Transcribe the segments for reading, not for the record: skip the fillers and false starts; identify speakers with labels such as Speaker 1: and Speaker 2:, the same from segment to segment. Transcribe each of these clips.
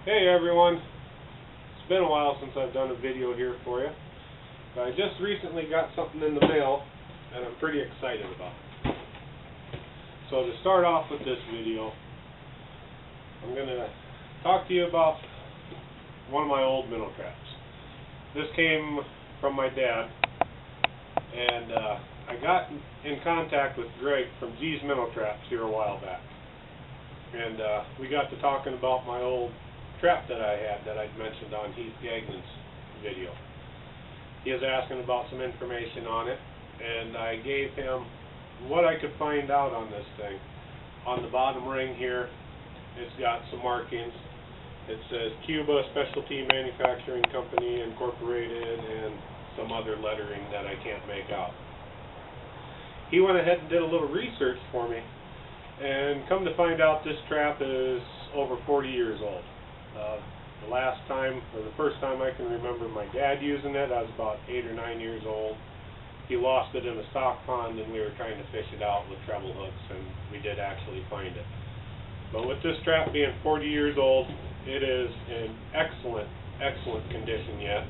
Speaker 1: Hey everyone, it's been a while since I've done a video here for you, but I just recently got something in the mail and I'm pretty excited about it. So to start off with this video, I'm going to talk to you about one of my old minnow traps. This came from my dad, and I got in contact with Greg from G's Minnow Traps here a while back, and we got to talking about my old trap that I had that I'd mentioned on Heath Gagnon's video. He was asking about some information on it, and I gave him what I could find out on this thing. On the bottom ring here, it's got some markings. It says Cuba Specialty Manufacturing Company Incorporated and some other lettering that I can't make out. He went ahead and did a little research for me, and come to find out this trap is over 40 years old. The last time, or the first time I can remember my dad using it, I was about 8 or 9 years old. He lost it in a stock pond and we were trying to fish it out with treble hooks, and we did actually find it. But with this trap being 40 years old, it is in excellent condition yet.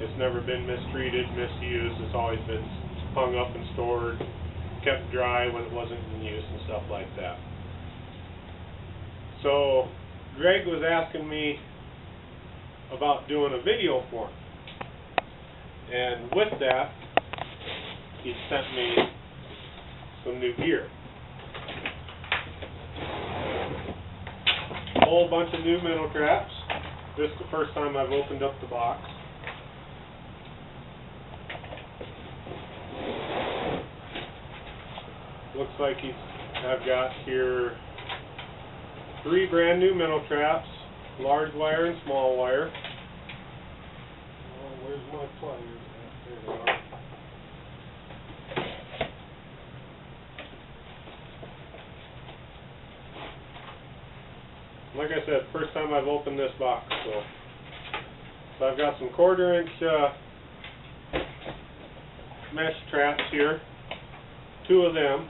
Speaker 1: It's never been mistreated, misused. It's always been hung up and stored, kept dry when it wasn't in use and stuff like that. So Greg was asking me about doing a video for him, and with that he sent me some new gear. A whole bunch of new minnow traps. This is the first time I've opened up the box. Looks like I've got here 3 brand new minnow traps, large wire and small wire. Oh, where's my pliers? There they are. Like I said, first time I've opened this box, so I've got some 1/4 inch mesh traps here, 2 of them.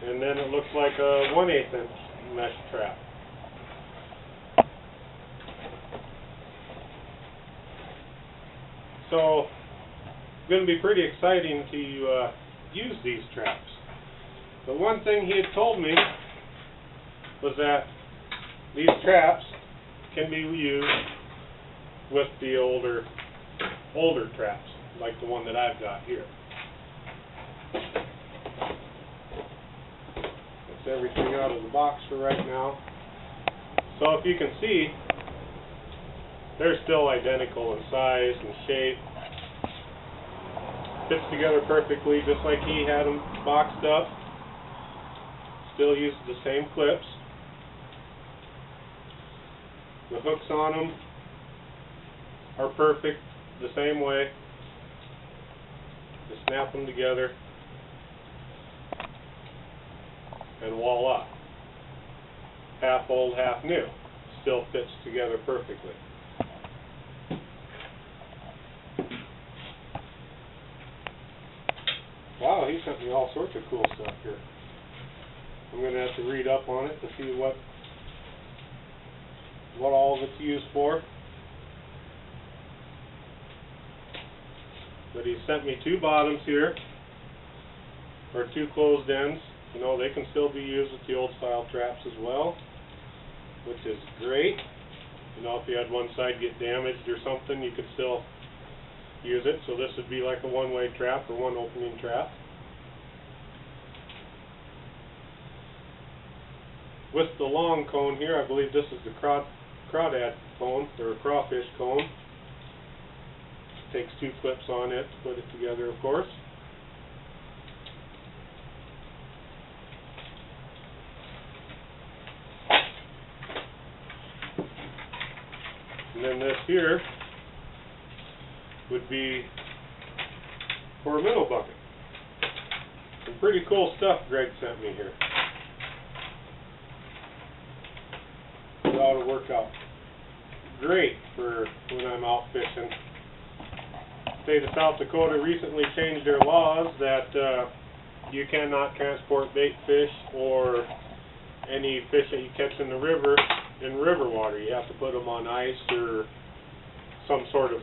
Speaker 1: And then it looks like a 1/8 inch mesh trap. So it's going to be pretty exciting to use these traps. The one thing he had told me was that these traps can be used with the older traps, like the one that I've got here. Everything out of the box for right now. So if you can see, they're still identical in size and shape. Fits together perfectly, just like he had them boxed up. Still uses the same clips. The hooks on them are perfect, the same way. Just snap them together, and voila, half old, half new. Still fits together perfectly. Wow, he sent me all sorts of cool stuff here. I'm going to have to read up on it to see what all of it's used for. But he sent me 2 bottoms here, or 2 closed ends. You know, they can still be used with the old style traps as well, which is great. You know, if you had one side get damaged or something, you could still use it. So this would be like a one-way trap or one opening trap. With the long cone here, I believe this is the crawdad cone, or a crawfish cone. Takes 2 clips on it to put it together, of course. And then this here would be for a minnow bucket. Some pretty cool stuff Greg sent me here. It ought to work out great for when I'm out fishing. The state of South Dakota recently changed their laws that you cannot transport bait fish or any fish that you catch in the river, in river water. You have to put them on ice or some sort of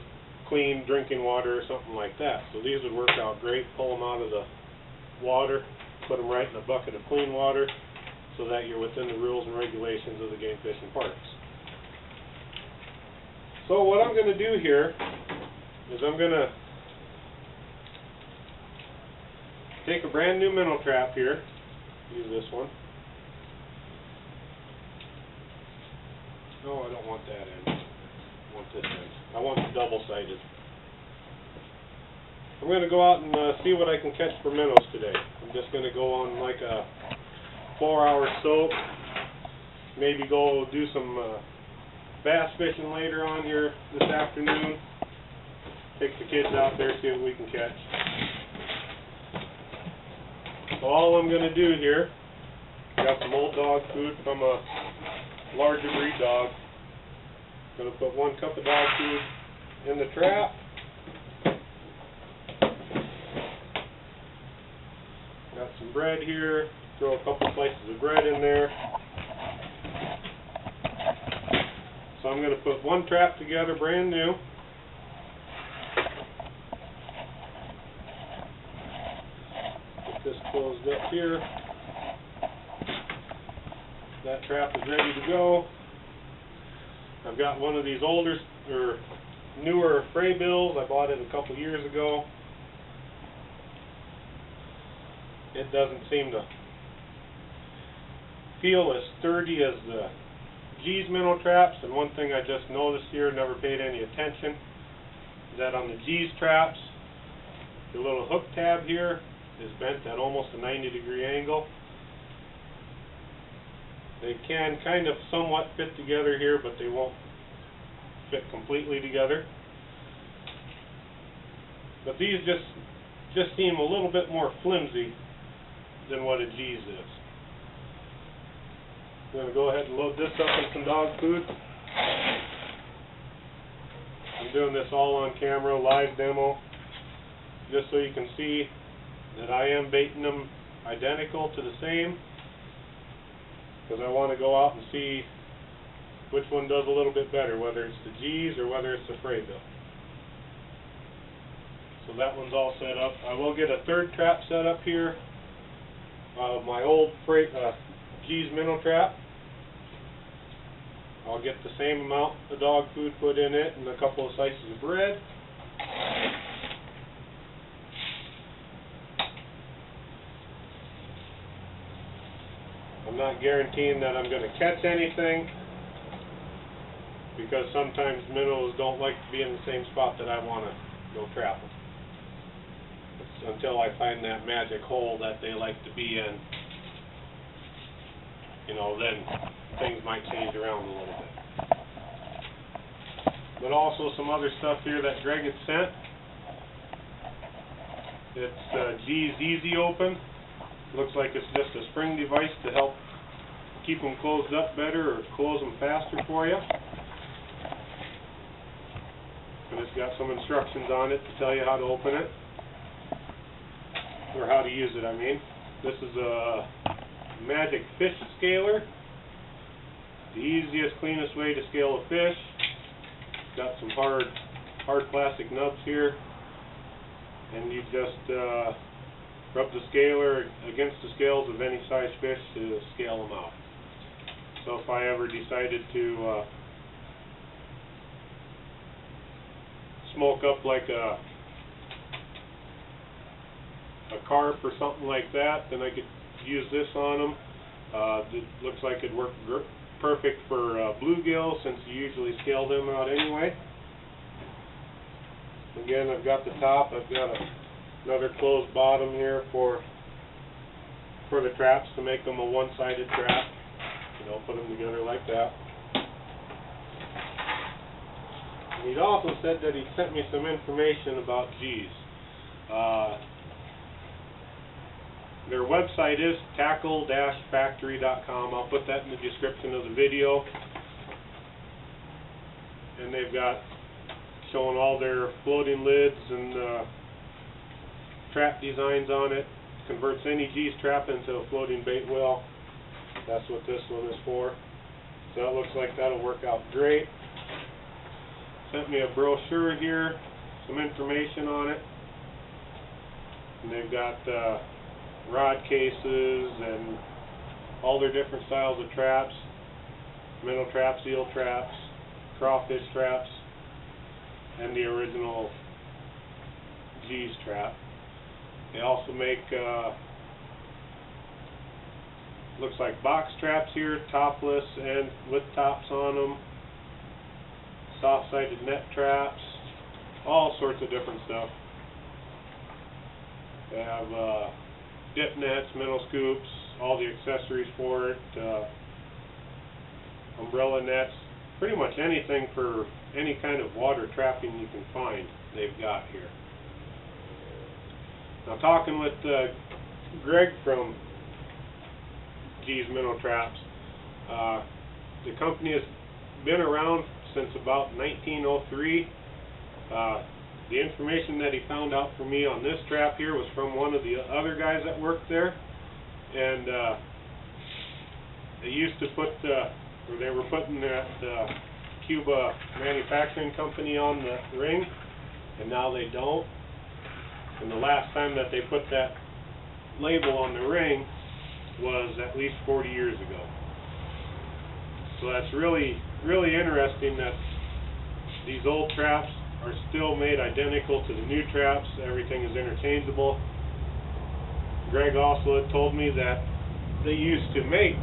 Speaker 1: clean drinking water or something like that. So these would work out great. Pull them out of the water, put them right in a bucket of clean water, so that you're within the rules and regulations of the game fishing parks. So what I'm going to do here is I'm going to take a brand new minnow trap here. Use this one. No, I don't want that end. I want this end. I want the double-sided. I'm going to go out and see what I can catch for minnows today. I'm just going to go on like a 4-hour soak. Maybe go do some bass fishing later on here this afternoon. Take the kids out there, see what we can catch. So all I'm going to do here, got some old dog food from a larger breed dog. Going to put 1 cup of dog food in the trap. Got some bread here. Throw a couple slices of bread in there. So I'm going to put 1 trap together, brand new. Get this closed up here. That trap is ready to go. I've got one of these older or newer fray bills. I bought it a couple years ago. It doesn't seem to feel as sturdy as the G's minnow traps, and one thing I just noticed here, never paid any attention, is that on the G's traps, the little hook tab here is bent at almost a 90-degree angle. They can kind of somewhat fit together here, but they won't fit completely together. But these just seem a little bit more flimsy than what a G's is. I'm going to go ahead and load this up with some dog food. I'm doing this all on camera, live demo, just so you can see that I am baiting them identical to the same, because I want to go out and see which one does a little bit better, whether it's the G's or whether it's the fray bill. So that one's all set up. I will get a 3rd trap set up here. My old G's minnow trap. I'll get the same amount of dog food put in it and a couple of slices of bread. I'm not guaranteeing that I'm going to catch anything, because sometimes minnows don't like to be in the same spot that I want to go trap them. It's until I find that magic hole that they like to be in, you know, then things might change around a little bit. But also some other stuff here that Greg had sent. It's G's Easy Open. Looks like it's just a spring device to help keep them closed up better or close them faster for you. And it's got some instructions on it to tell you how to open it, or how to use it, I mean. This is a magic fish scaler. The easiest, cleanest way to scale a fish. Got some hard plastic nubs here, and you just rub the scaler against the scales of any size fish to scale them out. So if I ever decided to smoke up like a carp or something like that, then I could use this on them. It looks like it'd work perfect for bluegill, since you usually scale them out anyway. Again, I've got the top. I've got another closed bottom here for the traps to make them a one-sided trap. You know, put them together like that. And he'd also said that he sent me some information about G's. Their website is tackle-factory.com. I'll put that in the description of the video. And they've got showing all their floating lids and trap designs on it. Converts any G's trap into a floating bait well. That's what this one is for. So it looks like that'll work out great. Sent me a brochure here, some information on it. And they've got rod cases and all their different styles of traps. Minnow traps, eel traps, crawfish traps, and the original G's trap. They also make looks like box traps here, topless and with tops on them, soft-sided net traps, all sorts of different stuff. They have dip nets, minnow scoops, all the accessories for it, umbrella nets, pretty much anything for any kind of water trapping you can find, they've got here. Now, talking with Greg from G's Minnow Traps, the company has been around since about 1903. The information that he found out for me on this trap here was from one of the other guys that worked there, and they used to put, or they were putting that Cuba manufacturing company on the ring, and now they don't. And the last time that they put that label on the ring was at least 40 years ago. So that's really, really interesting that these old traps are still made identical to the new traps. Everything is interchangeable. Greg also had told me that they used to make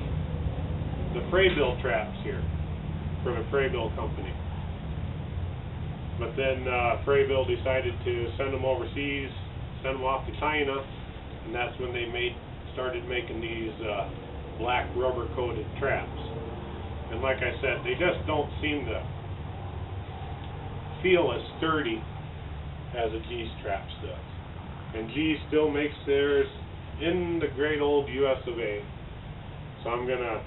Speaker 1: the Fraybill traps here for the Fraybill company. But then Fraybill decided to send them overseas, send them off to China, and that's when they started making these black rubber coated traps. And like I said, they just don't seem to feel as sturdy as a G's traps does. And G still makes theirs in the great old US of A. So I'm gonna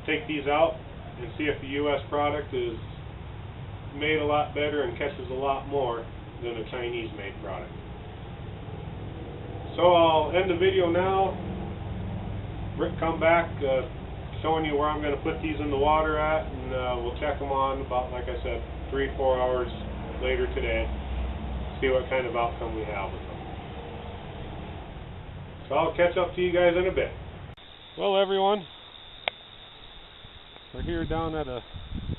Speaker 1: take these out and see if the US product is made a lot better and catches a lot more than a Chinese made product. So I'll end the video now. Come back showing you where I'm going to put these in the water at, and we'll check them on about, like I said, 3-4 hours later today. See what kind of outcome we have with them. So I'll catch up to you guys in a bit. Well, everyone, we're here down at a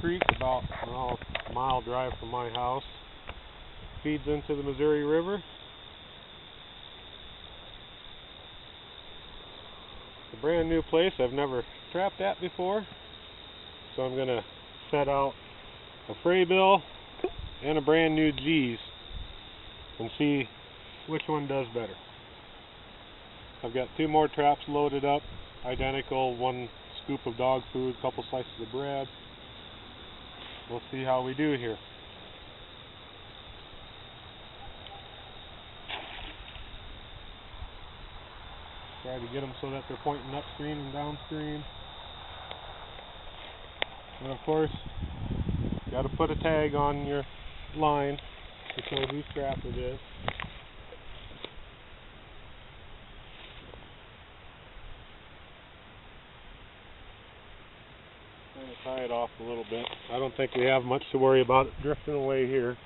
Speaker 1: creek about a mile drive from my house. Feeds into the Missouri River. It's a brand new place I've never trapped at before. So I'm going to set out a Fraybill and a brand new G's and see which one does better. I've got 2 more traps loaded up, identical, 1 scoop of dog food, couple slices of bread. We'll see how we do here. Try to get them so that they're pointing upstream and downstream. And of course, you got to put a tag on your line to show whose trap it is. Trying to tie it off a little bit. I don't think we have much to worry about it drifting away here.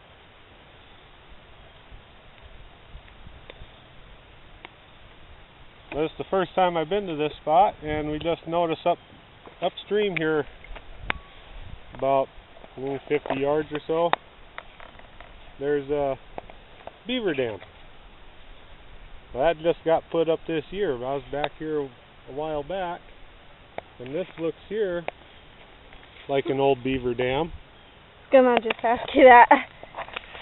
Speaker 1: This is the first time I've been to this spot, and we just noticed upstream here, about 50 yards or so, there's a beaver dam. Well, that just got put up this year. I was back here a while back, and this looks here like an old beaver dam.
Speaker 2: Gonna just ask you that.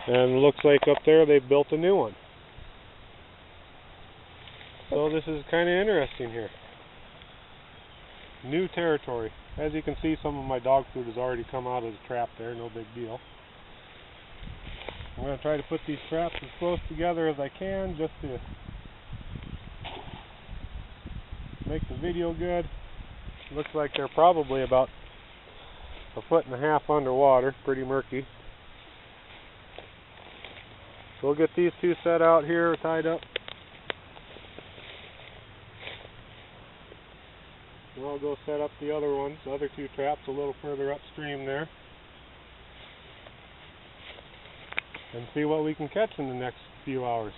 Speaker 1: And it looks like up there they built a new one. So this is kind of interesting here. New territory. As you can see, some of my dog food has already come out of the trap there, no big deal. I'm going to try to put these traps as close together as I can just to make the video good. Looks like they're probably about 1.5 feet underwater, pretty murky. So we'll get these 2 set out here, tied up. And I'll go set up the other ones, the other two traps a little further upstream there. And see what we can catch in the next few hours.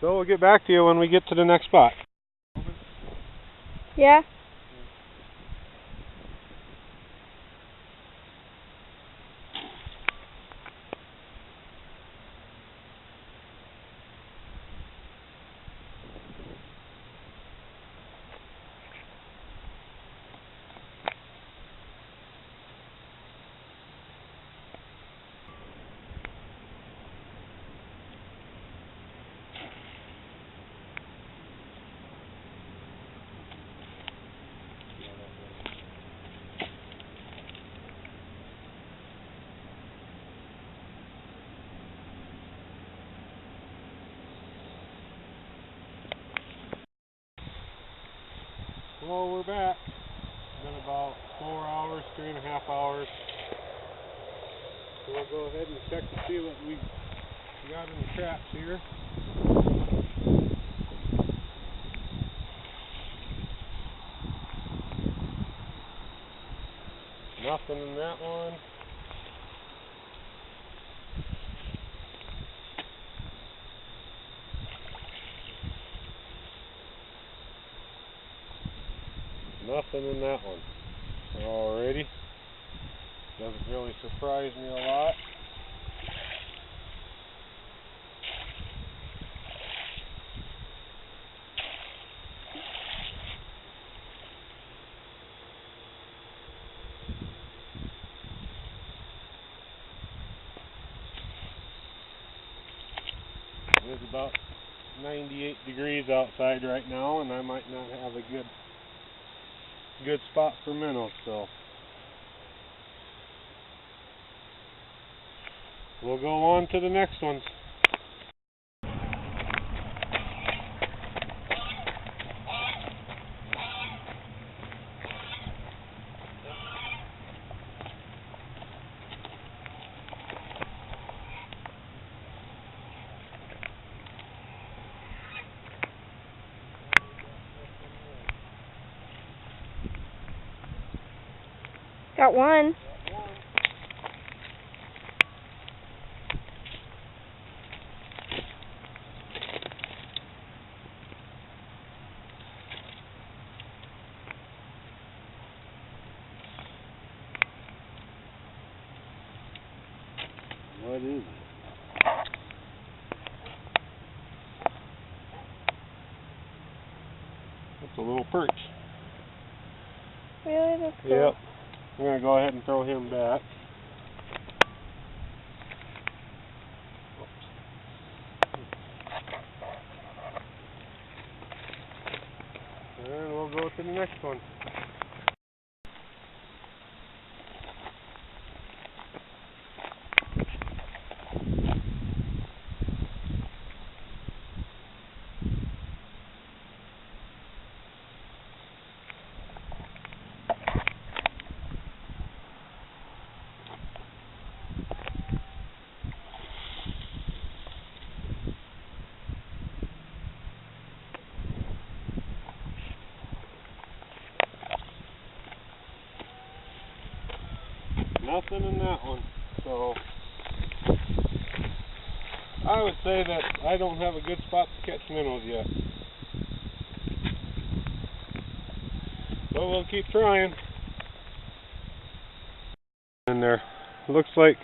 Speaker 1: So we'll get back to you when we get to the next spot.
Speaker 2: Yeah.
Speaker 1: Well, we're back. It's been about 4 hours, 3.5 hours. So we'll go ahead and check to see what we got in the traps here. Nothing in that one. Nothing in that one. Alrighty. Doesn't really surprise me a lot. It is about 98 degrees outside right now, and I might not have a good spot for minnows, so we'll go on to the next ones.
Speaker 2: Got one.
Speaker 1: What is it? That's a little perch.
Speaker 2: Really? That's cool.
Speaker 1: Yep. I'm going to go ahead and throw him back. And we'll go to the next one. Nothing in that one. So I would say that I don't have a good spot to catch minnows yet. But we'll keep trying. And there looks like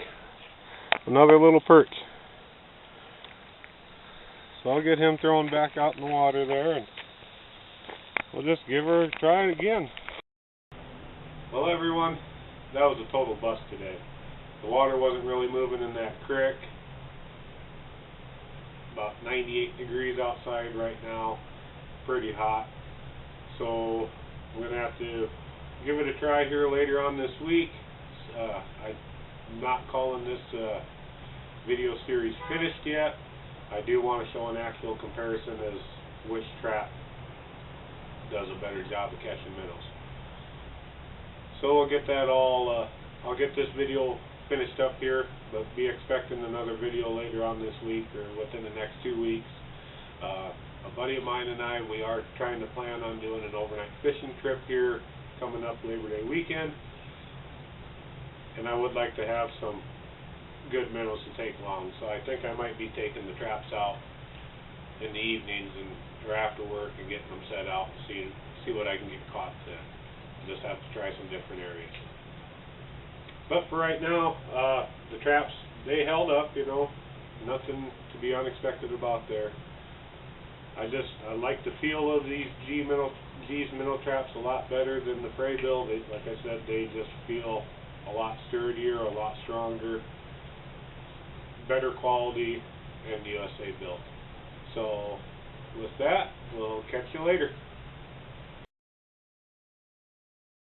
Speaker 1: another little perch. So I'll get him thrown back out in the water there, and we'll just give her a try again. Well, everyone, that was a total bust today. The water wasn't really moving in that creek. About 98 degrees outside right now. Pretty hot. So I'm going to have to give it a try here later on this week. I'm not calling this video series finished yet. I do want to show an actual comparison as which trap does a better job of catching minnows. So we'll get that all, I'll get this video finished up here, but be expecting another video later on this week or within the next 2 weeks. a buddy of mine and I, we are trying to plan on doing an overnight fishing trip here coming up Labor Day weekend. And I would like to have some good minnows to take along. So I think I might be taking the traps out in the evenings or after work and getting them set out and see what I can get caught then. Just have to try some different areas. But for right now, the traps, they held up, you know, nothing to be unexpected about there. I like the feel of these minnow traps a lot better than the Prey bill. Like I said, they just feel a lot sturdier, a lot stronger, better quality, and USA built. So with that, we'll catch you later.